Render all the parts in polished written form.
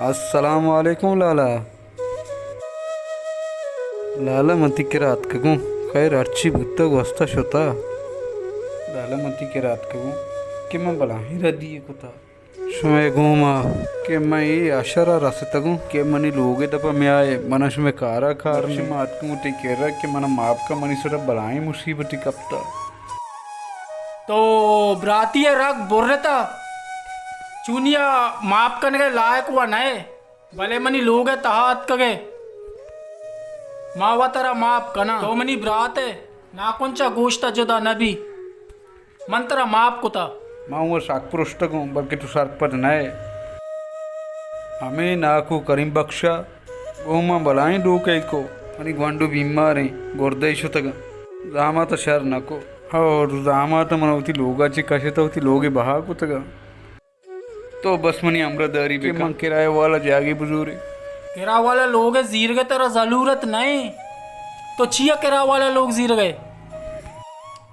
अस्सलाम वालेकुम लाला। लाला मती के रात कगू खैर अच्छी बुत्ता गोस्ता शोता। लाला मती के रात कगू कि मैं बला ही रदी को था शुमे घूमा कि मैं ये आशरा रसतगू कि मनी लोगे दपा मैं आए मनश में कारा खार में मात को मुझे कह रहा कि मना माप का मनी सरा बलाई मुसीबती कपता तो ब्राती रग बोल रहे था चूनिया माप करने के लायक हुआ नए भले मनी लोग है तहात कगे मावा तरा माप कना तो मनी ब्रात है ना कौनचा गोश्ता जुदा नबी मंत्रा माप कुता माँ वो शाक पुरुषतगू बल्कि तू सर पर नए हमें नाकू करीम बख्शा वो माँ बलाई डूके को मनी ग्वांडू बीमार हैं गोरदेशु तक रामा तो शहर नको और रामा तो मनवती लोगाची कशे तो होती लोगे बहा को तक तो बस मनी अमृतदारी भी मां किराए वाला जागी बुजुर्ग किरा वाला लोग है जीर गए तेरा जरूरत नहीं तो छिया किरा वाला लोग जीर गए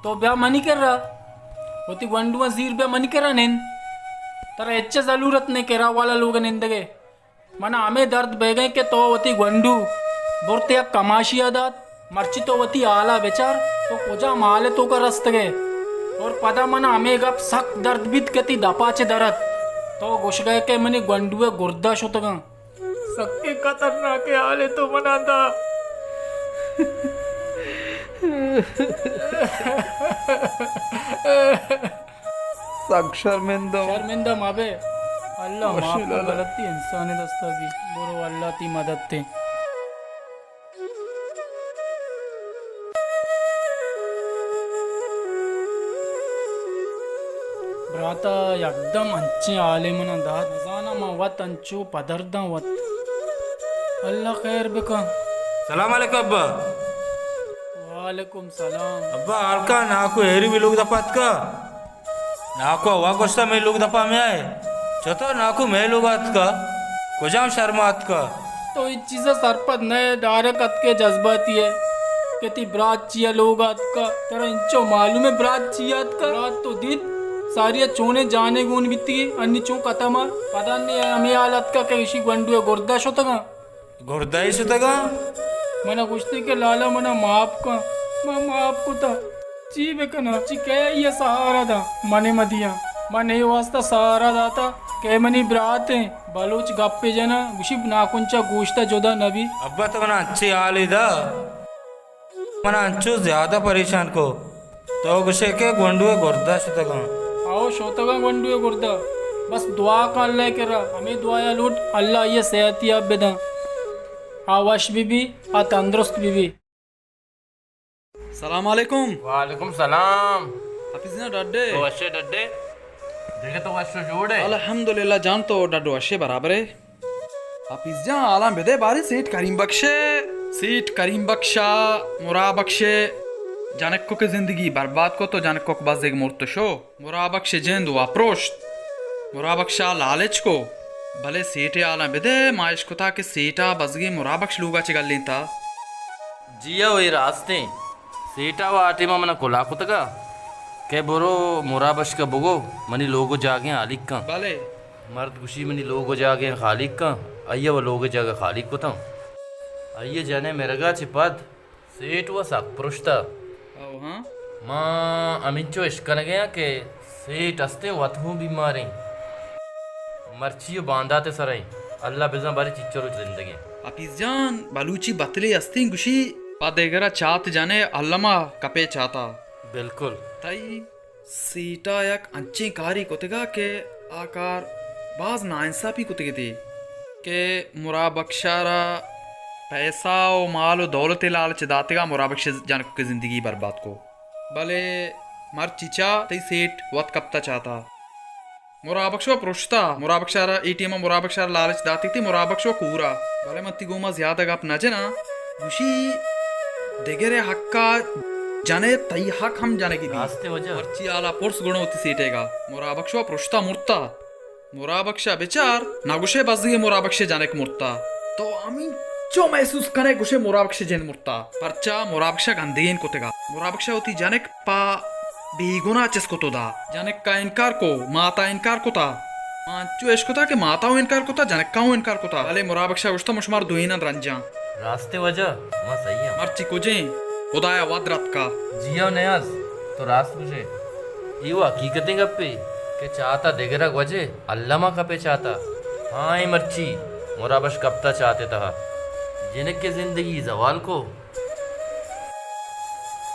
तो ब्याह मनी कर रहा होती वंडुआ जीर ब्याह मनी कर रहा निंद तेरा इच्छा जरूरत नहीं किरा वाला लोग निंद गए मना हमें दर्द बह गए कि तो वती वंडू बुरते कमाशी आदात मर्ची तो वती आला बेचार तो कुजा माले तो का रस्त गए और पदा मना हमें गप सख्त दर्द बीत कती दपाचे दरद तो घुस गए के मनी गंडुए गुर्दा शुतगा सबके खतरनाक हाले तो मना था शर्मिंदा शर्मिंदा माबे अल्लाह माफ गलती इंसानी दस्ता भी बोरो अल्लाह ती मदद थे ब्राता एकदम अंची आले मना दाद नजाना मा वत अंचू पदरदा वत अल्लाह खैर बेका सलाम अलैकुम अब्बा वालेकुम सलाम अब्बा आलका नाको हेरी भी लोग दपात का नाको हवा कोस्ता में लोग दपा में आए चतो नाको मैं लोग आत का कुजाम शर्मात का तो ये चीज़ें सरपत नए डायरेक्ट अत के जज्बाती है कहती ब्रात चिया लोग आत का तेरा इंचो मालूम है ब्रात चिया आत का रात तो दिन सारी चोने जाने गुन बीती अन्य चो कतमा पता नहीं हमें हालत का कैसी गंडू गुर्दा शोतगा गुरदाई सुतगा मना कुश्ती के लाला मना माप का माप को था ची बेकना ची क्या ये सहारा था मने मदिया मने वास्ता सहारा दाता के मनी ब्रात है बलोच गप्पे जना गुशी नाकुंचा गोश्ता जोदा नबी अब्बा तो मना अच्छी हाल ही था मना अंचू ज्यादा परेशान को तो गुस्से के गोंडुए गुरदा सुतगा आओ शोतगा गंडू गुर्दा बस दुआ का अल्लाह के रहा हमें दुआया लूट अल्लाह ये सेहती अब बेदा आवाश बीबी आ तंदुरुस्त बीबी सलाम अलैकुम वालेकुम सलाम हाफिज ना डड्डे तो अच्छे डड्डे देखे तो अच्छे जोड़े अल्हम्दुलिल्लाह जान तो डड्डो अशे बराबर है हाफिज जान आलम बेदे बारी सीट करीम बख्शा मुरा बख्शे जानक को के जिंदगी बर्बाद को तो जानक को बस एक मुर्तशो मुरा बख्शे जेंद वाप्रोश्त मुरा बख्शा लालच को भले सीटे आला बेदे माइश को था कि सीटा बजगी मुरा बख्श लूगा चिगल था जिया वही रास्ते सीटा व आटिमा मना कोला कुतगा के बोरो मुराबश का बुगो मनी लोगो जागे आलिक का भले मर्द खुशी मनी लोगो जागे खालिक का अय्या वो लोगो जागे खालिक को था अय्या जाने मेरगा चिपद सीट व सक पुरुषता हाँ माँ अमिंचो इश्कन गया के सीट अस्ते वतहू बीमारी मर्चियो बांधाते सराई अल्लाह बिजा बारी चिच्चरो जिंदगी हाफिज जान बलूची बतली अस्ती गुशी पादेगरा चात जाने अल्लमा कपे चाता बिल्कुल ताई सीटा यक अंची कारी कुतगा के आकार बाज नाइंसाफी कुतगे थी के मुरा बख्शारा पैसा और माल और दौलत लालच दातेगा मुरा बख्श जान के जिंदगी बर्बाद को भले मर चिचा तई सेठ वत कपता चाहता मुराबक्षो पुरुषता मुराबक्षारा एटीएम मुराबक्षारा लालच दाती थी मुराबक्षो कूरा भले मत्ती गोमा ज्यादा गप न जना गुशी देगेरे हक्का जाने तई हक हम जाने की रास्ते वजह पर्ची आला पुरुष गुण होती सीटेगा मुराबक्षो पुरुषता मुर्ता मुराबक्षा बेचार नागुशे बजगे मुराबक्षे जाने की मुर्ता तो अमी जो महसूस करे गुशे मुराबक्षे जेन मुर्ता परचा मुराबक्षा गंदेन कोतेगा मुराबक्षा होती जाने पा बेगुना चेस को तो दा जाने का इनकार को माता इनकार को था चो इश्क था कि माताओं इनकार को था जनकाओं इनकार को था अले मुराबक्षा उश्ता मुशमार दुहीना रंजा रास्ते वजह मां सही है मर्ची कुजे खुदाया वदरत का जिया नयाज तो रास्त मुझे यो हकीकतें गप्पे के चाहता दिगरक वजह अल्लामा कपे चाहता हाँ ये मर्ची मुराबश कप्ता चाहते था जिनक के जिंदगी जवाल को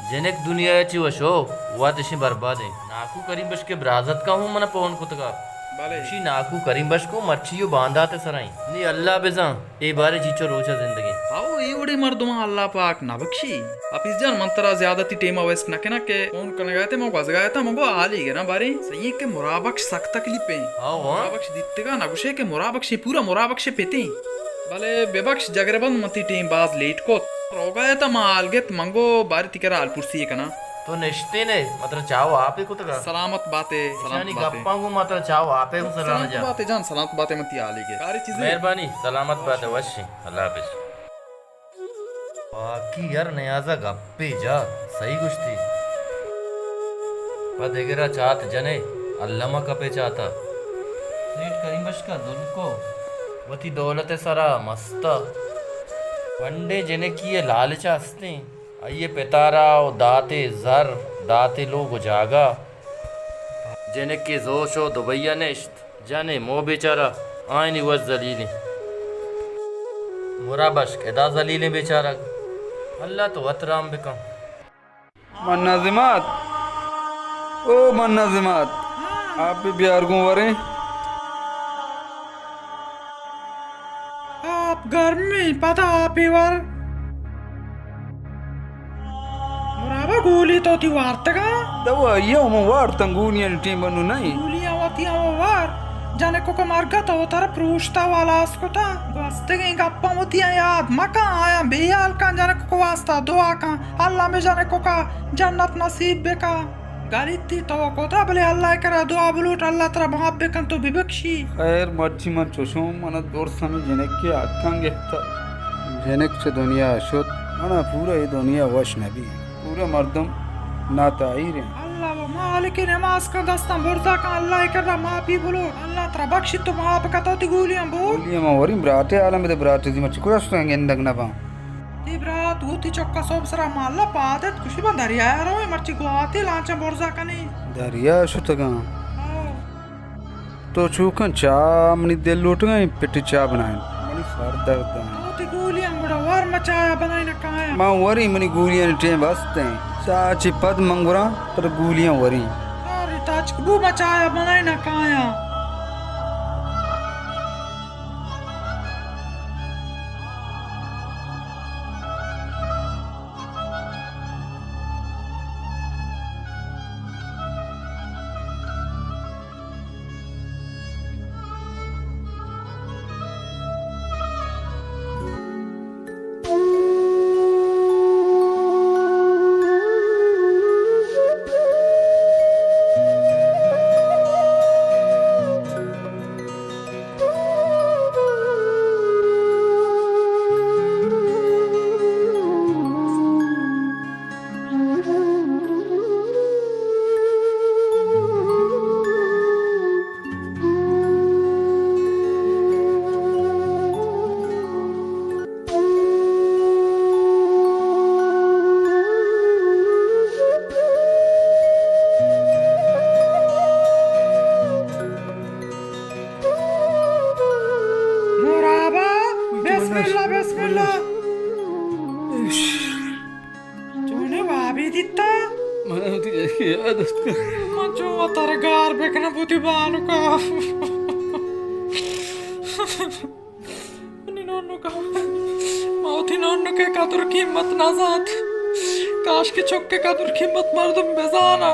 जिनक दुनिया ची वशो हुआ तिशी बर्बाद है नाकू करीम बश के ब्राजत का हूँ मना पवन कुतका शी नाकू करीम बश को मर्चियो बांधा ते सराई नी अल्लाह बेजा ए बारे जीचो रोचा जिंदगी आओ ये बड़ी मर्दमा अल्लाह पाक ना बख्शी आप इस जान मंतरा ज्यादती टेमा वेस्ट ना के ना के फोन करने गए थे मैं गज गया था मगो आ ली गए ना बारे सही के मुराबक्श सख्त तकलीफ पे आओ हाँ मुराबक्श दित्ते का ना गुशे के मुराबक्श पूरा मुराबक्श पेते भले बेबक्श जगरबंद मती टीम बाज लेट को रोगाया था माल गेत मंगो बारी तिकरा अलपुरसी का ना तो निश्ते ने मतलब चाहो आप ही कुतका सलामत बातें यानी सलामत बातें गप्पा को मतलब चाहो आप ही सलाम सलामत जा बातें जान सलामत बातें मती आ ली गए सारी चीजें मेहरबानी सलामत बात है वशी अल्लाह हाफिज बाकी यार नयाजा गप्पे जा सही कुछ थी पर देगरा चाहत जने अल्लामा कपे चाहता सेठ करीम बश का जुल्म को वती दौलत सरा मस्ता वंडे जने की ये लालचा हस्ते आइए पितारा दाते जर दाते लोग जागा जने के जोशो दुबैया नेश्त जाने मो बेचारा आयनी वज जलीली मुराबश केदा जलीले बेचारा अल्लाह तो अतराम बिकम मन्नाजिमात ओ मन्नाजिमात आप भी बिहार को वरे आप घर में पता आप ही वार मुराबा गोली तो थी वार्तगा दवा ये हम वार तंगूनियन टीम बनु नहीं गोलियां होती हैं वार जाने को मार्गा तो उतर प्रूछता वाला उसको था वास्ते के गप्पा होती हैं याद मका आया बेहाल का जाने को वास्ता दुआ का अल्लाह में जाने को का जन्नत नसीब बेका गाड़ी थी तो को था भले अल्लाह करा दुआ बुलूट अल्लाह तेरा महाब बेकन तो बिबक्षी खैर मर्ची मत चोशो मन दोर समय जनक के आकांगे था जनक से दुनिया शुद्ध मना पूरा ये दुनिया वश नबी पूरा मर्दम नाताई रे अल्लाह वो मालिक नमाज का दस्ता बुरदा का अल्लाह करा माफी बोलो अल्लाह तेरा बख्शी तो माफ का तो गोलियां बोल बोलिए मैं वरी ब्राते आलम में ब्राते दी मच कोस तो गेंदक ना पा ती ब्रात होती चक्का सब सरा माला पादत कुछ बा दरिया रो मर्ची गुआती लांचा बुरदा का नहीं दरिया शुतगा तो चूकन चा मनी दिल लूट गए पिटी चा बनाए मनी सर दर्द होती गोलियां बड़ा वार मचाया बनाई ना काया मां वरी मनी गुलियां टेम बसते साची पद मंगुरा पर गुलियां वरी अरे ताज कबू मचाया बनाई ना काया बिस्मिल्लाह बिस्मिल्लाह तूने वाबी दिता मैं तुझे याद मचो तरगार बेकना बुद्धि बानु का निनोनु का मौती नोनु के कदर कीमत नाजात काश के चौके कदर कीमत मर्दम बेजाना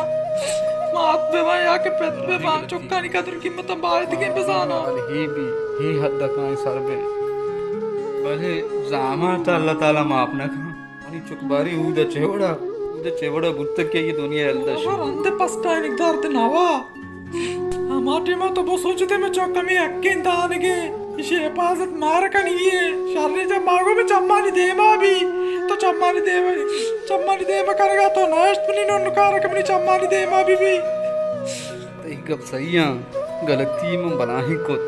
मात बेवाया के पेट पे बाल चौका नी कदर कीमत बारित के बेजाना ही हद तक आए सर पे भले जामा तो अल्लाह ताला माफ ना खा आणि चुकबारी उदा चेवड़ा बुत्त के ये दुनिया अल्लाह और अंदे पस्ता निकदार ते नावा हमारे में तो वो सोचते में चौका में अक्के इंतानगे इसे हिफाजत मार का नहीं है शारने जब मांगो में चम्मा नहीं दे माँ भी तो चम्मा नहीं दे मैं करेगा तो नाश्त भी नहीं नुकार के भी चम्मा नहीं दे माँ भी तो गप सही है गलती में बना ही कुत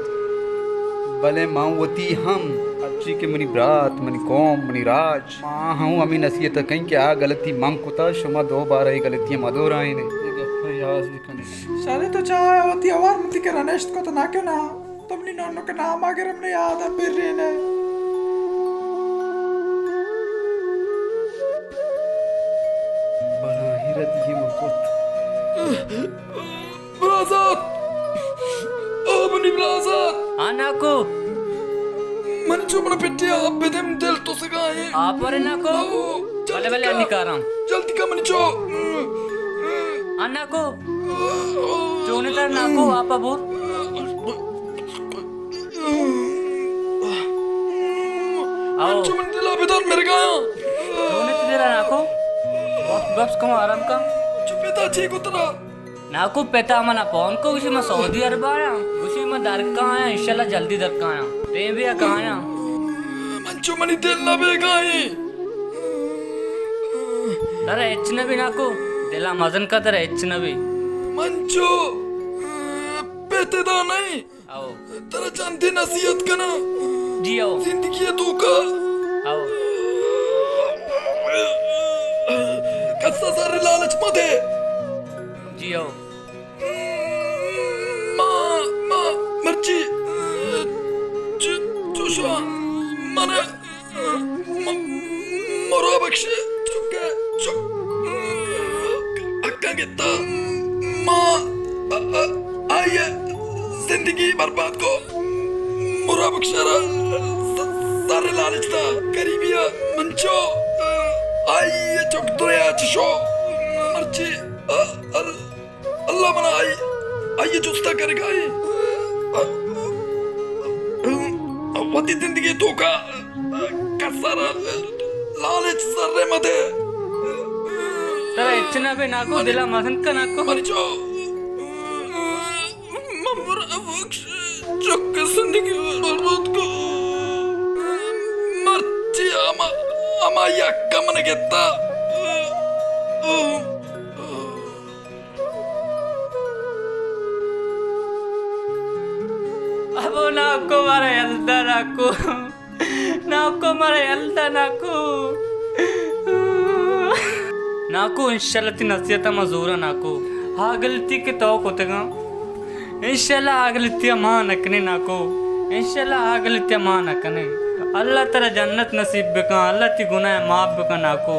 भले माँ वती हम अच्छी के मनी ब्रात मनी कौम मनी राज माँ हूँ अमी नसीहत कहीं क्या गलती मांग कुता शुमा 2 बार ही गलतियाँ मदोर आई ने शाले तो चाहे होती आवार मती के रनेश्त को तो ना क्यों ना तुमने नौनों के नाम आगे हमने याद है फिर रहे ने बना ही रदी है मुकुत ब्राज़ात ओ मनी ब्राज़ात हाँ नाको मन जो मन पिटिया अब बेदम दिल तो से गाए आप और नाको भले भले निकारा जल्दी का मन जो हाँ नाको जोने तर नाको आप अब आओ जो मन दिला बेदार मेरे गाया जोने तेरा नाको गप्स कम आराम का जो पिता ठीक उतरा नाको पेता मना पौन को उसी में सऊदी अरब आया उसी में दरका आया इंशाल्लाह जल्दी दरका आया ते भी आया मन जो मनी दिल ना बे गाए तेरा इच्छा भी नाको दिला मजन का तेरा इच्छा भी मंचो पेतेदा नहीं आओ तेरा जानती नसीहत करना जी आओ जिंदगी है तू का आओ कस्सा सारे लालच मत है जी आओ माँ मर्जी चुशा मने मोरा बख्शे चुके अक्का गिता माँ आइए जिंदगी बर्बाद को मोरा बख्शरा सारे लालच था गरीबिया मंचो आइए चुक दुनिया चशो मर्जी अल्लाह मना आइए जुस्ता करेगा वती जिंदगी धोखा कसारा लालच सर्रे मत है तेरा इच्छा भी नाको दिला मजन का नाको मर्जो ममरा वक्ष चुक जिंदगी बर्बाद को मर्जी ama yakka mana getta अब नाको मारे हल्दा नाको मारे हल्दा नाको इंशाल्लाह ती नसीहत मजूरा नाको हाँ गलती के तो कोतेगा इंशाल्लाह आ गलतियां मां नकने नाको इंशाल्लाह आ गलतियां मां नकने अल्लाह तेरा जन्नत नसीब बेका अल्लाह ती गुनाह माफ बेका नाको